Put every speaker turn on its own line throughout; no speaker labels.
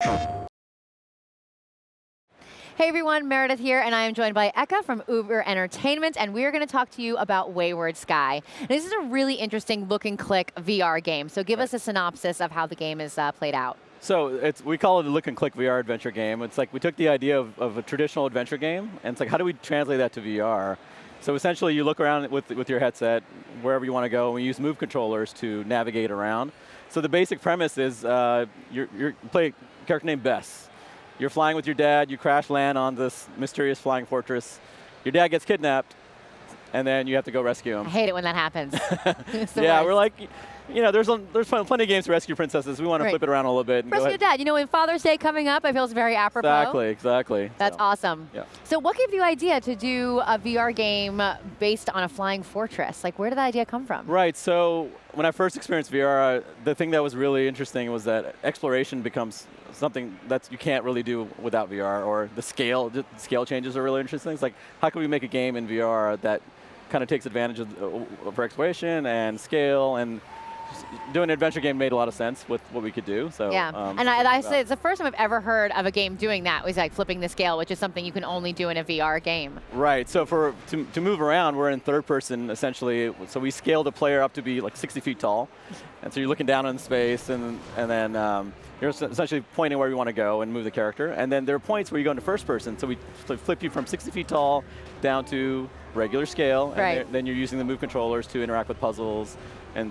Hey everyone, Meredith here, and I am joined by Eka from Uber Entertainment, and we are going to talk to you about Wayward Sky. And this is a really interesting look-and-click VR game, so give us a synopsis of how the game is played out.
So we call it a look-and-click VR adventure game. It's like we took the idea of a traditional adventure game, and it's like, how do we translate that to VR? So essentially, you look around with your headset, wherever you want to go, and we use move controllers to navigate around. So the basic premise is you play a character named Bess. You're flying with your dad, you crash land on this mysterious flying fortress. Your dad gets kidnapped, and then you have to go rescue him.
I hate it when that happens.
Yeah, we're like, you know, there's plenty of games to rescue princesses. We want to flip it around a little bit. And
rescue your dad. You know, when Father's Day coming up, I feel it's very apropos.
Exactly.
That's awesome.
Yeah.
So what gave you the idea to do a VR game based on a flying fortress? Like, where did the idea come from?
Right, so when I first experienced VR, the thing that was really interesting was that exploration becomes something that you can't really do without VR, or the scale changes are really interesting. It's like, how can we make a game in VR that kind of takes advantage of exploration and scale, and doing an adventure game made a lot of sense with what we could do. So
yeah, and I say it's the first time I've ever heard of a game doing that. Was like flipping the scale, which is something you can only do in a VR game.
Right. So to move around, we're in third person essentially. So we scaled the player up to be like 60 feet tall, and so you're looking down in space, and then you're essentially pointing where you want to go and move the character. And then there are points where you go into first person. So we flip you from 60 feet tall down to regular scale, and then you're using the move controllers to interact with puzzles and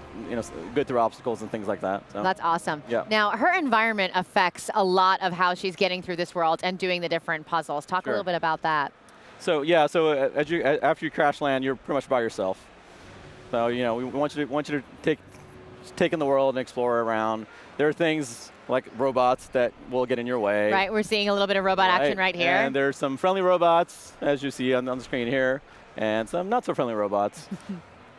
go through obstacles and things like that. So.
That's awesome.
Yeah.
Now, her environment affects a lot of how she's getting through this world and doing the different puzzles. Talk a little bit about that.
So yeah, so after you crash land, you're pretty much by yourself. So we want you to take in the world and explore around. There are things like robots that will get in your way.
Right, we're seeing a little bit of robot action right here.
And there's some friendly robots, as you see on the screen here, and some not so friendly robots.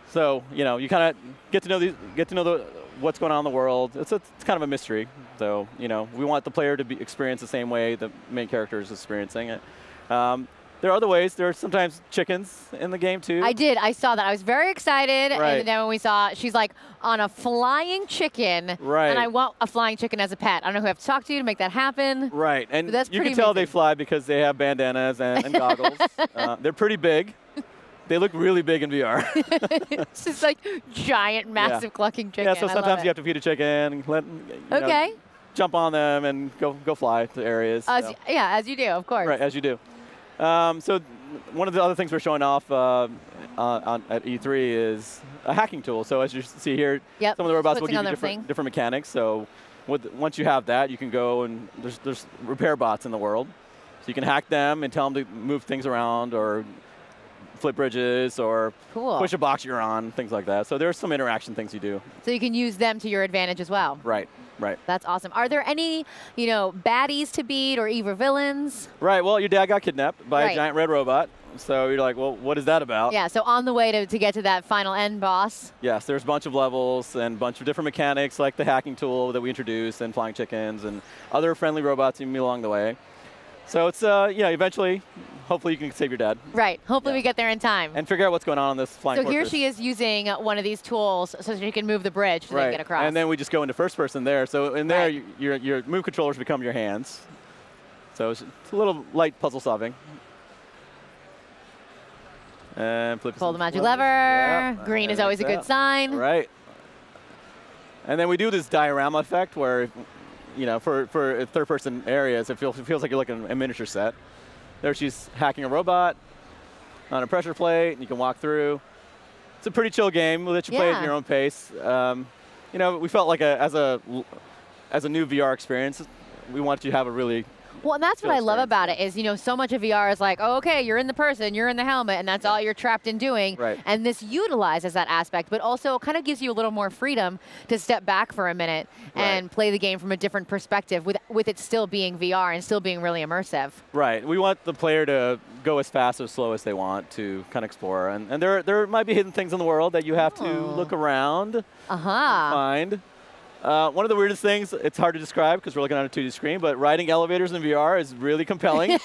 So you kind of get to know what's going on in the world. It's kind of a mystery. So we want the player to experience the same way the main character is experiencing it. There are other ways. There are sometimes chickens in the game too.
I saw that. I was very excited. And then when we saw, she's like on a flying chicken.
Right.
And I want a flying chicken as a pet. I don't know who I have to talk to make that happen.
Right. And
that's
you can tell they fly because they have bandanas and goggles. They're pretty big. They look really big in VR.
It's just like giant, massive clucking chicken.
Yeah, so sometimes you have to feed a chicken, jump on them and go fly to areas.
Yeah, as you do, of course.
Right, as you do. So one of the other things we're showing off at E3 is a hacking tool. So as you see here, some of the robots will give you different mechanics. So once you have that, you can go and there's repair bots in the world. So you can hack them and tell them to move things around or flip bridges or push a box you're on, things like that. So there's some interaction things you do.
So you can use them to your advantage as well.
Right. Right.
That's awesome. Are there any, baddies to beat or evil villains?
Right. Well, your dad got kidnapped by a giant red robot. So you're like, well, what is that about?
Yeah. So on the way to get to that final end boss.
Yes. There's a bunch of levels and a bunch of different mechanics, like the hacking tool that we introduced and flying chickens and other friendly robots you meet along the way. So it's eventually, hopefully you can save your dad.
Right. Hopefully we get there in time.
And figure out what's going on this flying fortress.
Here she is using one of these tools so she can move the bridge to get across.
And then we just go into first person there. So in there, your move controllers become your hands. So it's a little light puzzle solving. And
pull the magic lever. Yeah. Green is always a good sign.
Right. And then we do this diorama effect where, for third-person areas, it feels like you're looking at a miniature set. There she's hacking a robot on a pressure plate, and you can walk through. It's a pretty chill game. We'll let you play it at your own pace. We felt like as a new VR experience, we wanted you to have a really
Well, and that's what I love about it is, so much of VR is like, oh, okay, you're in the person, you're in the helmet, and that's all you're trapped in doing.
Right.
And this utilizes that aspect, but also kind of gives you a little more freedom to step back for a minute and play the game from a different perspective with it still being VR and still being really immersive.
Right. We want the player to go as fast or slow as they want to kind of explore. And there might be hidden things in the world that you have to look around and find. One of the weirdest things, it's hard to describe because we're looking on a 2D screen, but riding elevators in VR is really compelling.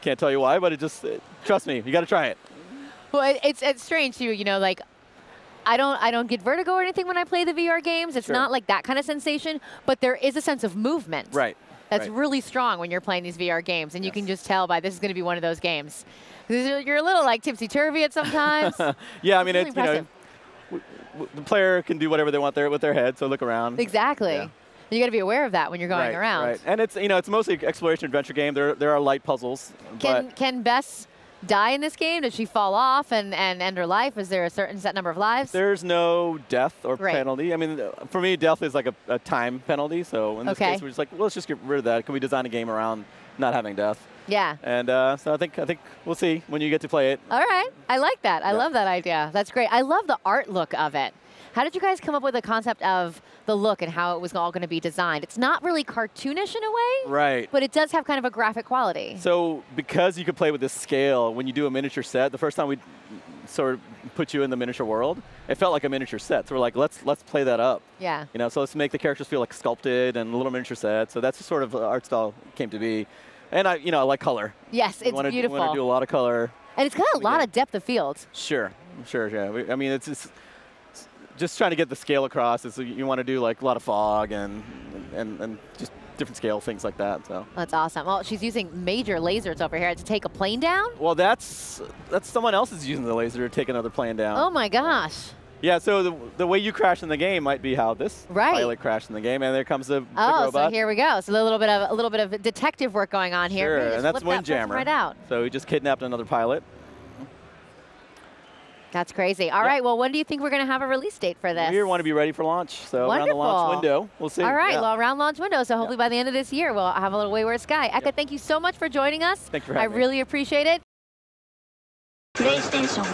Can't tell you why, but trust me, you got to try it.
Well, it's strange too, like I don't get vertigo or anything when I play the VR games. It's
Sure.
not like that kind of sensation, but there is a sense of movement.
Right.
That's
right.
really strong when you're playing these VR games, and you
Yes.
can just tell by this is going to be one of those games. You're a little like tipsy-turvy at sometimes.
Yeah, I mean,
really
it's, you know, the player can do whatever they want there with their head, so look around.
Exactly.
Yeah.
You got to be aware of that when you're going
right,
around.
Right. And it's, you know, it's mostly exploration adventure game. There are light puzzles.
Can Bess die in this game? Does she fall off and end her life? Is there a certain set number of lives?
There's no death or
Right.
penalty. I mean, for me, death is like a time penalty. So in this case, we're just like, well, let's just get rid of that. Can we design a game around not having death?
Yeah.
And so I think we'll see when you get to play it.
All right. I like that. I love that idea. That's great. I love the art look of it. How did you guys come up with the concept of the look and how it was all going to be designed? It's not really cartoonish in a way,
Right.
but it does have kind of a graphic quality.
So because you could play with this scale, when you do a miniature set, the first time we sort of put you in the miniature world, it felt like a miniature set. So we're like, let's play that up.
Yeah.
You know, so let's make the characters feel like sculpted and a little miniature set. So that's the sort of art style came to be. And I like color.
Yes, it's beautiful.
We want to do a lot of color.
And it's got a lot of depth of field.
Sure. Yeah. I mean, it's just trying to get the scale across. You want to do like a lot of fog and just different scale things like that. So
That's awesome. Well, she's using major lasers over here to take a plane down.
well, that's someone else is using the laser to take another plane down.
Oh my gosh.
Yeah. So the way you crash in the game might be how this
Right.
pilot crashed in the game, and there comes the
Oh,
robot.
so here we go. So a little bit of detective work going on here.
Sure,
Really just
and that's
flip that person
Windjammer.
right out.
So he just kidnapped another pilot.
That's crazy. All right. Well, when do you think we're going to have a release date for this?
We want to be ready for launch. So around the launch
Wonderful.
window, we'll see.
All right.
Yeah.
Well, around launch window. So hopefully by the end of this year, we'll have a little Wayward Sky. Eka, thank you so much for joining us.
Thank you for having me.
I really appreciate it.
PlayStation